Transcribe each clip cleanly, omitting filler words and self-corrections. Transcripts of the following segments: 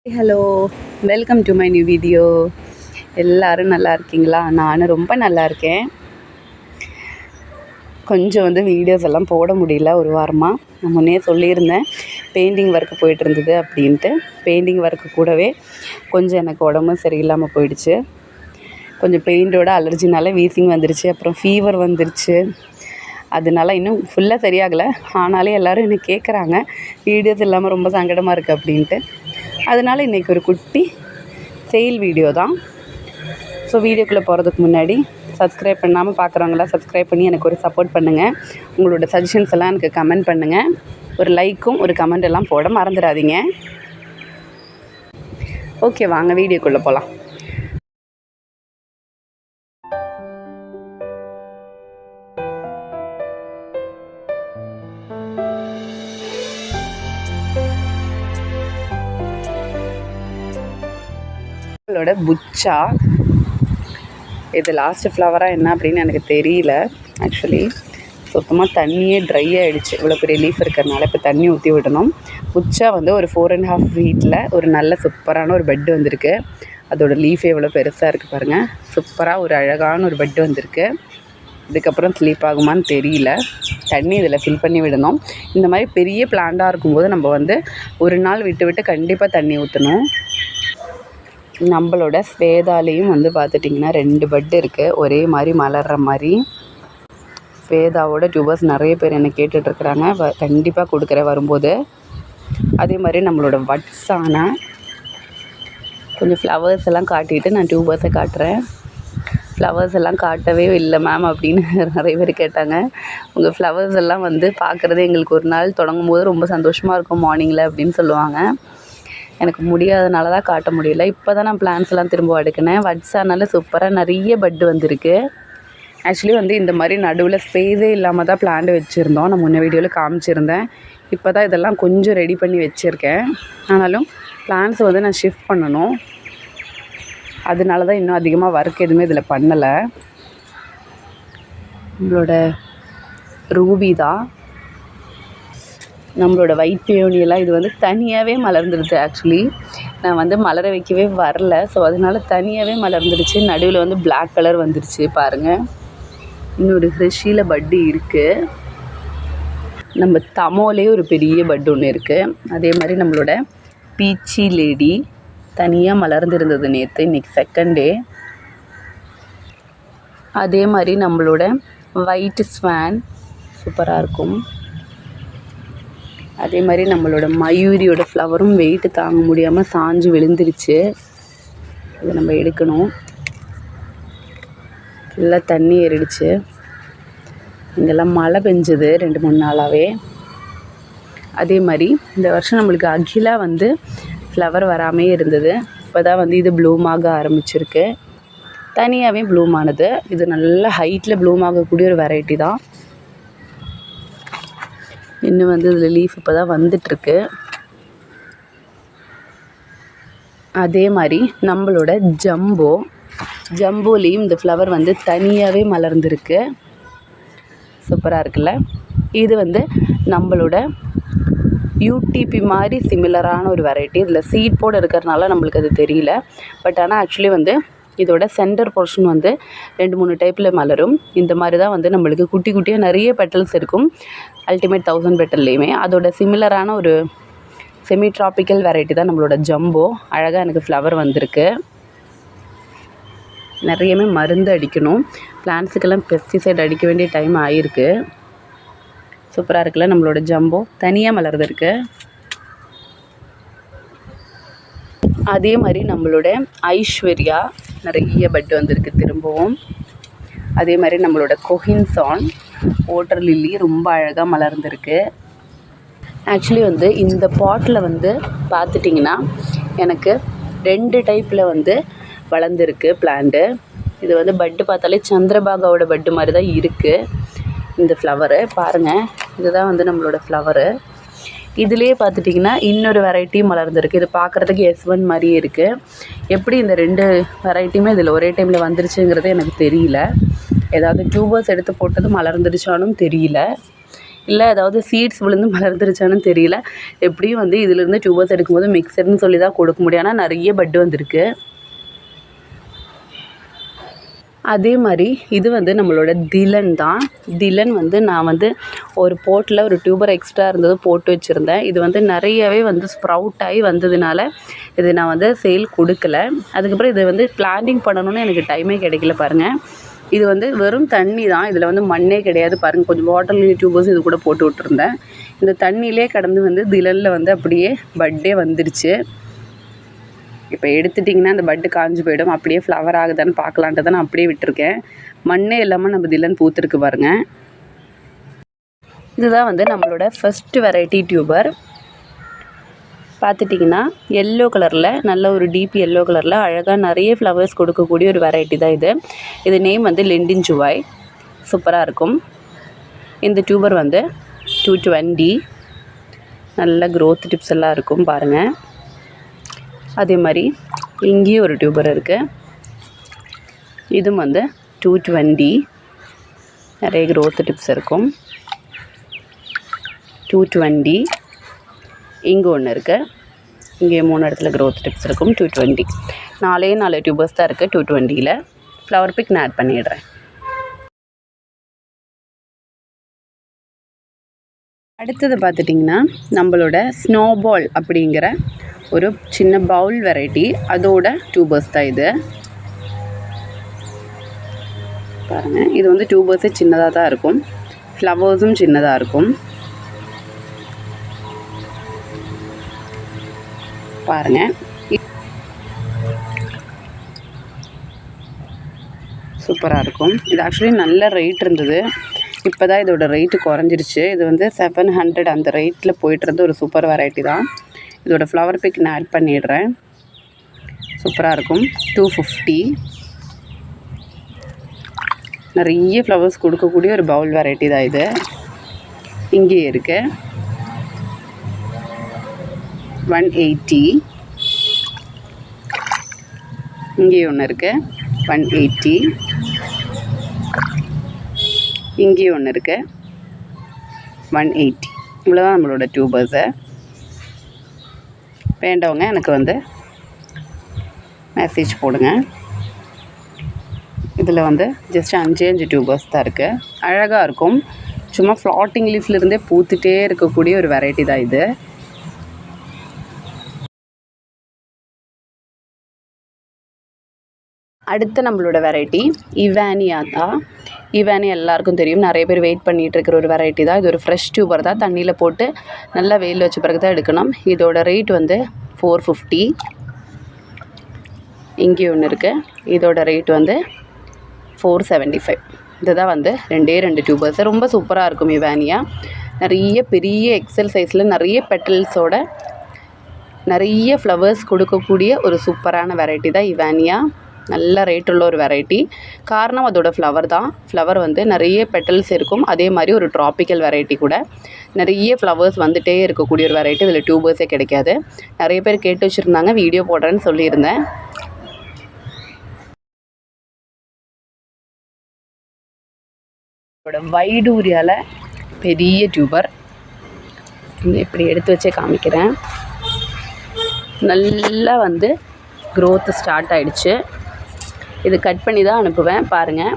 Hello, welcome to my new video. எல்லோரும் நல்லா இருக்கீங்களா? நானும் ரொம்ப நல்லா இருக்கேன். கொஞ்சம் வீடியோஸ் எல்லாம் போட முடியல ஒரு வாரமாக. நான் முன்னே சொல்லியிருந்தேன் பெயிண்டிங் ஒர்க்கு போயிட்டு இருந்தது அப்படின்ட்டு. பெயிண்டிங் ஒர்க்கு கூடவே கொஞ்சம் எனக்கு உடம்பும் சரியில்லாமல் போயிடுச்சு. கொஞ்சம் பெயிண்டோட அலர்ஜினால வீசிங் வந்துருச்சு, அப்புறம் ஃபீவர் வந்துருச்சு. அதனால இன்னும் ஃபுல்லாக சரியாகலை. ஆனாலும் எல்லோரும் என்னை கேட்குறாங்க வீடியோஸ் இல்லாமல் ரொம்ப சங்கடமாக இருக்குது அப்படின்ட்டு. அதனால் இன்றைக்கி ஒரு குட்டி சேல் வீடியோ தான். ஸோ வீடியோக்குள்ளே போகிறதுக்கு முன்னாடி சப்ஸ்கிரைப் பண்ணாமல் பார்க்குறவங்களாம் சப்ஸ்கிரைப் பண்ணி எனக்கு ஒரு சப்போர்ட் பண்ணுங்கள். உங்களோட சஜஷன்ஸ் எல்லாம் எனக்கு கமெண்ட் பண்ணுங்கள். ஒரு லைக்கும் ஒரு கமெண்ட் எல்லாம் போட மறந்துடாதீங்க. ஓகே, வாங்க வீடியோக்குள்ளே போகலாம். புச்சா இது லாஸ்ட்டு ஃப்ளவராக என்ன அப்படின்னு எனக்கு தெரியல. ஆக்சுவலி சுத்தமாக தண்ணியே ட்ரை ஆகிடுச்சு. இவ்வளோ பெரிய லீஃப் இருக்கிறதுனால இப்போ தண்ணி ஊற்றி விடணும். புச்சா ஒரு 4.5 ஃபீட்டில் ஒரு நல்ல சூப்பரான ஒரு பெட்டு வந்திருக்கு. அதோடய லீஃபே எவ்வளோ பெருசாக இருக்குது பாருங்கள். சூப்பராக ஒரு அழகான ஒரு பெட்டு வந்திருக்கு. இதுக்கப்புறம் ஸ்லீப் ஆகுமான்னு தெரியல. தண்ணி இதில் ஃபில் பண்ணி விடணும். இந்த மாதிரி பெரிய பிளான்ட்டாக இருக்கும்போது நம்ம ஒரு நாள் விட்டு விட்டு கண்டிப்பாக தண்ணி ஊற்றணும். நம்மளோட ஸ்வேதாலேயும் பார்த்துட்டிங்கன்னா 2 பட் இருக்குது, ஒரே மாதிரி மலர்ற மாதிரி. ஸ்வேதாவோட டியூபர்ஸ் நிறைய பேர் என்னை கேட்டுட்ருக்குறாங்க. கண்டிப்பாக கொடுக்குறேன் வரும்போது. அதே மாதிரி நம்மளோட வட்ஸான கொஞ்சம் ஃப்ளவர்ஸ் எல்லாம் காட்டிட்டு நான் டியூபர்ஸை காட்டுறேன். ஃப்ளவர்ஸ் எல்லாம் காட்டவே இல்லை மேம் அப்படின்னு நிறைய பேர் கேட்டாங்க. உங்கள் ஃப்ளவர்ஸ் எல்லாம் பார்க்குறது எங்களுக்கு ஒரு நாள் தொடங்கும் போது ரொம்ப சந்தோஷமாக இருக்கும் மார்னிங்கில் அப்படின்னு சொல்லுவாங்க. எனக்கு முடியாதனால தான் காட்ட முடியல. இப்போ தான் நான் பிளான்ஸ் எல்லாம் திரும்ப எடுக்கினேன். வட்ஸானால சூப்பராக நிறைய பட்டு வந்திருக்கு. ஆக்சுவலி இந்த மாதிரி நடுவில் ஸ்பேஸே இல்லாமல் தான் பிளான்ட் வச்சுருந்தோம். நான் முன்ன வீடியோவில் காமிச்சிருந்தேன். இப்போ தான் இதெல்லாம் கொஞ்சம் ரெடி பண்ணி வச்சுருக்கேன். ஆனாலும் பிளான்ஸ் நான் ஷிஃப்ட் பண்ணணும். அதனால தான் இன்னும் அதிகமாக ஒர்க் எதுவுமே இதில் பண்ணலை. நம்மளோட ரூபி தான், நம்மளோட ஒயிட் பியோனியெல்லாம் இது தனியாகவே மலர்ந்துடுது. ஆக்சுவலி நான் மலர வைக்கவே வரல. ஸோ அதனால் தனியாகவே மலர்ந்துடுச்சு. நடுவில் பிளாக் கலர் வந்துடுச்சு பாருங்கள். இன்னொரு ஹிருஷியில் பட்டு இருக்குது. நம்ம தமோலே ஒரு பெரிய பட்டு ஒன்று இருக்குது. அதே மாதிரி நம்மளோட பீச்சி லேடி தனியாக மலர்ந்துருந்தது நேற்று. இன்றைக்கி செகண்ட் டே. அதே மாதிரி நம்மளோட ஒயிட் ஸ்வான் சூப்பராக இருக்கும். அதே மாதிரி நம்மளோட மயூரியோட ஃப்ளவரும் வெயிட்டு தாங்க முடியாமல் சாஞ்சு விழுந்துருச்சு. இதை நம்ம எடுக்கணும். ஃபுல்லாக தண்ணி ஏறிடுச்சு. இங்கெல்லாம் மழை பெஞ்சுது 2-3 நாளாகவே. அதே மாதிரி இந்த வருஷம் நம்மளுக்கு அகிலா ஃப்ளவர் வராமே இருந்தது. இப்போ தான் இது ப்ளூம் ஆக ஆரம்பிச்சிருக்கு. தனியாகவே ப்ளூம் ஆனது. இது நல்ல ஹைட்டில் ப்ளூம் ஆகக்கூடிய ஒரு வெரைட்டி தான். இன்னும் இதில் லீஃப் இப்போ தான் வந்துட்டுருக்கு. அதே மாதிரி நம்மளோட ஜம்போலேயும் இந்த ஃப்ளவர் தனியாகவே மலர்ந்துருக்கு. சூப்பராக இருக்குல்ல. இது நம்மளோட யூடிபி மாதிரி சிமிலரான ஒரு வெரைட்டி. இதில் சீட் போட இருக்கிறதுனால நம்மளுக்கு அது தெரியல. பட் ஆனால் ஆக்சுவலி இதோட சென்டர் போர்ஷன் 2-3 டைப்பில் மலரும். இந்த மாதிரி தான் நம்மளுக்கு குட்டி குட்டியாக நிறைய பெட்டல்ஸ் இருக்கும். அல்டிமேட் 1000 பெட்டல்லையுமே அதோட சிமிலரான ஒரு செமி ட்ராபிக்கல் வெரைட்டி தான் நம்மளோட ஜம்போ. அழகாக எனக்கு ஃப்ளவர் வந்திருக்கு. நிறையவே மருந்து அடிக்கணும். பிளான்ஸுக்கெல்லாம் பெஸ்டிசைட் அடிக்க வேண்டிய டைம் ஆகிருக்கு. சூப்பராக இருக்குல்ல. நம்மளோட ஜம்போ தனியாக மலர்ந்துருக்கு. அதே மாதிரி நம்மளோட ஐஸ்வர்யா நிறைய பட்டு வந்திருக்கு திரும்பவும். அதே மாதிரி நம்மளோட கொஹின்சான் வாட்டர் லில்லி ரொம்ப அழகாக மலர்ந்துருக்கு. ஆக்சுவலி இந்த பாட்டில் பார்த்துட்டிங்கன்னா எனக்கு 2 டைப்பில் வளர்ந்துருக்கு பிளான்ட்டு. இது பட்டு பார்த்தாலே சந்திரபாகாவோட பட்டு மாதிரி தான் இருக்குது. இந்த ஃப்ளவரு பாருங்கள். இதுதான் நம்மளோட ஃப்ளவரு. இதுலேயே பார்த்துட்டிங்கன்னா இன்னொரு வெரைட்டியும் மலர்ந்துருக்கு. இது பார்க்குறதுக்கு S1 மாதிரியே இருக்குது. எப்படி இந்த 2 வெரைட்டியுமே இதில் ஒரே டைமில் வந்துருச்சுங்கிறது எனக்கு தெரியல. ஏதாவது டியூபர்ஸ் எடுத்து போட்டது மலர்ந்துருச்சாலும் தெரியல. இல்லை ஏதாவது சீட்ஸ் விழுந்து மலர்ந்துருச்சான்னு தெரியல. எப்படியும் வந்து இதிலேருந்து டியூபர்ஸ் எடுக்கும்போது மிக்சர்னு சொல்லி தான் கொடுக்க முடியும். ஆனால் நிறைய பட்டு வந்திருக்கு. அதே மாதிரி இது வந்து நம்மளோட திலன் தான். திலன் வந்து நான் வந்து ஒரு போட்டில் ஒரு டியூபர் எக்ஸ்ட்ரா இருந்தது போட்டு வச்சுருந்தேன். இது வந்து நிறையவே வந்து ஸ்ப்ரவுட் ஆகி வந்ததுனால இது நான் வந்து சேல் கொடுக்கல. அதுக்கப்புறம் இதை வந்து பிளான்டிங் பண்ணணும்னு எனக்கு டைமே கிடைக்கல பாருங்கள். இது வந்து வெறும் தண்ணி தான், இதில் வந்து மண்ணே கிடையாது பாருங்கள். கொஞ்சம் வாட்டர் லில்லி டியூபர்ஸ் இது கூட போட்டு விட்டுருந்தேன். இந்த தண்ணியிலே கடந்து வந்து திலனில் வந்து அப்படியே பட்டே வந்துடுச்சு. இப்போ எடுத்துட்டிங்கன்னா அந்த பட்டு காஞ்சு போயிடும். அப்படியே ஃப்ளவர் ஆகுதான்னு பார்க்கலான்ட்டு தான் நான் அப்படியே விட்டுருக்கேன். மண்ணே இல்லாமல் நம்ம திலன் பூத்துருக்கு பாருங்கள். இதுதான் வந்து நம்மளோட ஃபஸ்ட்டு வெரைட்டி டியூபர். பார்த்துட்டிங்கன்னா எல்லோ கலரில் நல்ல ஒரு டீப் எல்லோ கலரில் அழகாக நிறைய ஃப்ளவர்ஸ் கொடுக்கக்கூடிய ஒரு வெரைட்டி தான் இது. இது நேம் வந்து லிண்டின் ஜுவாய். சூப்பராக இருக்கும். இந்த டியூபர் வந்து 220. நல்ல க்ரோத் டிப்ஸ் எல்லாம் இருக்கும் பாருங்கள். அதே மாதிரி இங்கேயும் ஒரு டியூபர் இருக்குது. இதுவும் வந்து 220. நிறைய க்ரோத் டிப்ஸ் இருக்கும். 220. இங்கே ஒன்று இருக்குது. இங்கே 3 இடத்துல க்ரோத் டிப்ஸ் இருக்கும். 220. 4 டியூபர்ஸ் தான் இருக்குது 220ல். ஃப்ளவர் பிக் நான் ஆட் பண்ணிடுறேன். அடுத்தது பார்த்துட்டிங்கன்னா நம்மளோட ஸ்னோபால் அப்படிங்கிற ஒரு சின்ன பவுல் வெரைட்டி, அதோட டியூபர்ஸ் தான் இது பாருங்கள். இது வந்து டியூபர்ஸே சின்னதாக தான் இருக்கும், ஃப்ளவர்ஸும் சின்னதாக இருக்கும் பாருங்கள். சூப்பராக இருக்கும். இது ஆக்சுவலி நல்ல ரேட் இருந்தது. இப்போ தான் இதோட ரேட்டு குறைஞ்சிருச்சு. இது வந்து 700 அந்த ரேட்டில் போய்ட்டுருந்து ஒரு சூப்பர் வெரைட்டி தான். இதோட ஃப்ளவர் பிக் நான் ஆட் பண்ணிடுறேன். சூப்பராக இருக்கும். 250. நிறைய ஃப்ளவர்ஸ் கொடுக்கக்கூடிய ஒரு பவுல் வெரைட்டி தான் இது. இங்கேயே இருக்குது 180. இங்கேயும் ஒன்று இருக்குது 180. இங்கேயும் ஒன்று இருக்குது 180. இவ்வளோதான் நம்மளோட டியூபர்ஸை. வேண்டவங்க எனக்கு வந்து மெசேஜ் போடுங்க. இதில் வந்து ஜஸ்ட் 5 டியூபர்ஸ் தான் இருக்குது. அழகாக இருக்கும். சும்மா ஃப்ளாட்டிங் லீஃப்லேருந்தே பூத்துட்டே இருக்கக்கூடிய ஒரு வெரைட்டி தான் இது. அடுத்து நம்மளோட வெரைட்டி இவானியா தான். இவானியா எல்லாருக்கும் தெரியும், நிறைய பேர் வெயிட் பண்ணிகிட்டு இருக்கிற ஒரு வெரைட்டி தான். இது ஒரு ஃப்ரெஷ் டியூபர் தான். தண்ணியில் போட்டு நல்லா வெயில் வச்ச பிறகு தான் எடுக்கணும். இதோட ரேட் வந்து 450. இங்கே ஒன்று இருக்குது. இதோட ரேட் வந்து 475. இதுதான் வந்து 2 டியூபர்ஸ். ரொம்ப சூப்பராக இருக்கும் இவானியா. நிறைய பெரிய எக்ஸல் சைஸில் நிறைய பெட்டல்ஸோட நிறைய ஃப்ளவர்ஸ் கொடுக்கக்கூடிய ஒரு சூப்பரான வெரைட்டி தான் இவானியா. நல்ல ரேட் உள்ள ஒரு வெரைட்டி. காரணம் அதோட ஃப்ளவர் தான். ஃப்ளவர் வந்து நிறைய பெட்டல்ஸ் இருக்கும். அதே மாதிரி ஒரு ட்ராபிக்கல் வெரைட்டி கூட. நிறைய ஃப்ளவர்ஸ் வந்துகிட்டே இருக்கக்கூடிய ஒரு வெரைட்டி. இதில் டியூபர்ஸே கிடைக்காது. நிறைய பேர் கேட்டு வச்சுருந்தாங்க, வீடியோ போடுறேன்னு சொல்லியிருந்தேன். இதோட வைடூரியாவில் பெரிய டியூபர் இப்படி எடுத்து வச்சே காமிக்கிறேன். நல்லா வந்து க்ரோத் ஸ்டார்ட் ஆகிடுச்சு. இது கட் பண்ணி தான் அனுப்புவேன் பாருங்கள்.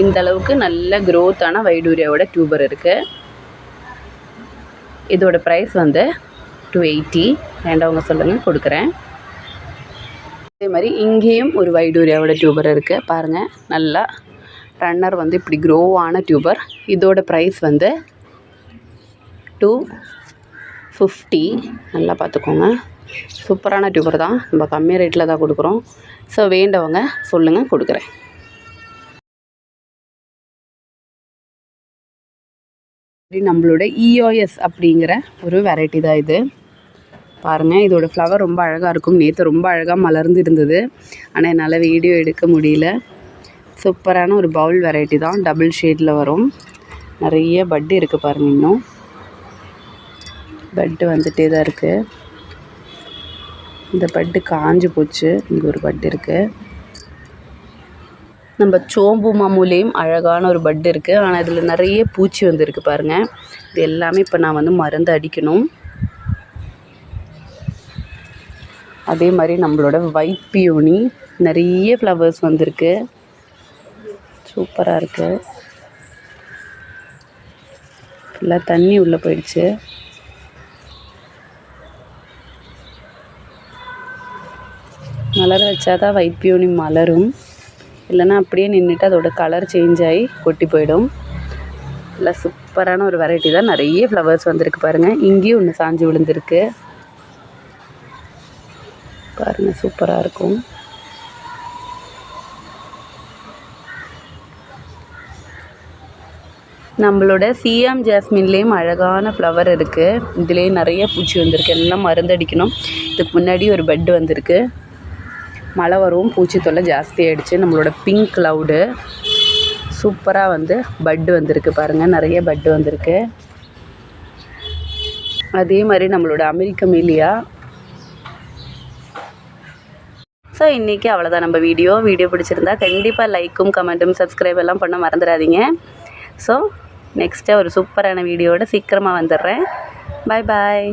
இந்த அளவுக்கு நல்ல க்ரோத்தான வைடூரியாவோட டியூபர் இருக்குது. இதோட ப்ரைஸ் வந்து 280. வேண்டவங்க சொல்லுங்கள், கொடுக்குறேன். அதே மாதிரி இங்கேயும் ஒரு வைடூரியாவோட டியூபர் இருக்குது பாருங்கள். நல்லா ரன்னர் வந்து இப்படி க்ரோ ஆன டியூபர். இதோட ப்ரைஸ் வந்து 250. நல்லா பார்த்துக்கோங்க. சூப்பரான டியூபர் தான். நம்ம கம்மி ரேட்டில் தான் கொடுக்குறோம். ஸோ வேண்டவங்க சொல்லுங்கள், கொடுக்குறேன். நம்மளோட EOS அப்படிங்கிற ஒரு வெரைட்டி தான் இது பாருங்கள். இதோட ஃப்ளவர் ரொம்ப அழகாக இருக்கும். நேற்று ரொம்ப அழகாக மலர்ந்து இருந்தது, ஆனால் என்னால் வீடியோ எடுக்க முடியல. சூப்பரான ஒரு பவுல் வெரைட்டி தான். டபுள் ஷேடில் வரும். நிறைய பட்டு இருக்குது பாருங்கள். இன்னும் பட்டு வந்துகிட்டே தான் இருக்குது. இந்த பட்டு காஞ்சு போச்சு. இங்கே ஒரு பட்டு இருக்குது. நம்ம சோம்பு மாமூலேயும் அழகான ஒரு பட் இருக்குது. ஆனால் இதில் நிறைய பூச்சி வந்துருக்கு பாருங்கள். இது எல்லாமே இப்போ நான் வந்து மருந்து அடிக்கணும். அதே மாதிரி நம்மளோட ஒயிட் பியோனி நிறைய ஃப்ளவர்ஸ் வந்திருக்கு. சூப்பராக இருக்குது. ஃபுல்லாக தண்ணி உள்ளே போயிடுச்சு. மலர வச்சா தான் ஒயிட் பியோனி மலரும். இல்லைன்னா அப்படியே நின்றுட்டு அதோட கலர் சேஞ்ச் ஆகி கொட்டி போயிடும். இல்லை சூப்பரான ஒரு வெரைட்டி தான். நிறைய ஃப்ளவர்ஸ் வந்திருக்கு பாருங்கள். இங்கேயும் ஒன்று சாஞ்சு விழுந்திருக்கு பாருங்கள். சூப்பராக இருக்கும். நம்மளோட சியாம் ஜாஸ்மின்லேயும் அழகான ஃப்ளவர் இருக்குது. இதுலேயும் நிறைய பூச்சி வந்திருக்கு. எல்லாம் மருந்தடிக்கணும். இதுக்கு முன்னாடி ஒரு பெட்டு வந்திருக்கு. மழை வரும், பூச்சி தொல்லை ஜாஸ்தி ஆகிடுச்சு. நம்மளோட பிங்க் க்ளவுடு சூப்பராக வந்து பட்டு வந்திருக்கு பாருங்கள். நிறைய பட்டு வந்திருக்கு. அதே மாதிரி நம்மளோட அமெரிக்க மீலியா. ஸோ இன்றைக்கி அவ்வளோதான் நம்ம வீடியோ பிடிச்சிருந்தா கண்டிப்பாக லைக்கும் கமெண்ட்டும் சப்ஸ்கிரைப் எல்லாம் பண்ண மறந்துடாதீங்க. ஸோ நெக்ஸ்ட்டு ஒரு சூப்பரான வீடியோவோட சீக்கிரமாக வந்துடுறேன். பாய் பாய்.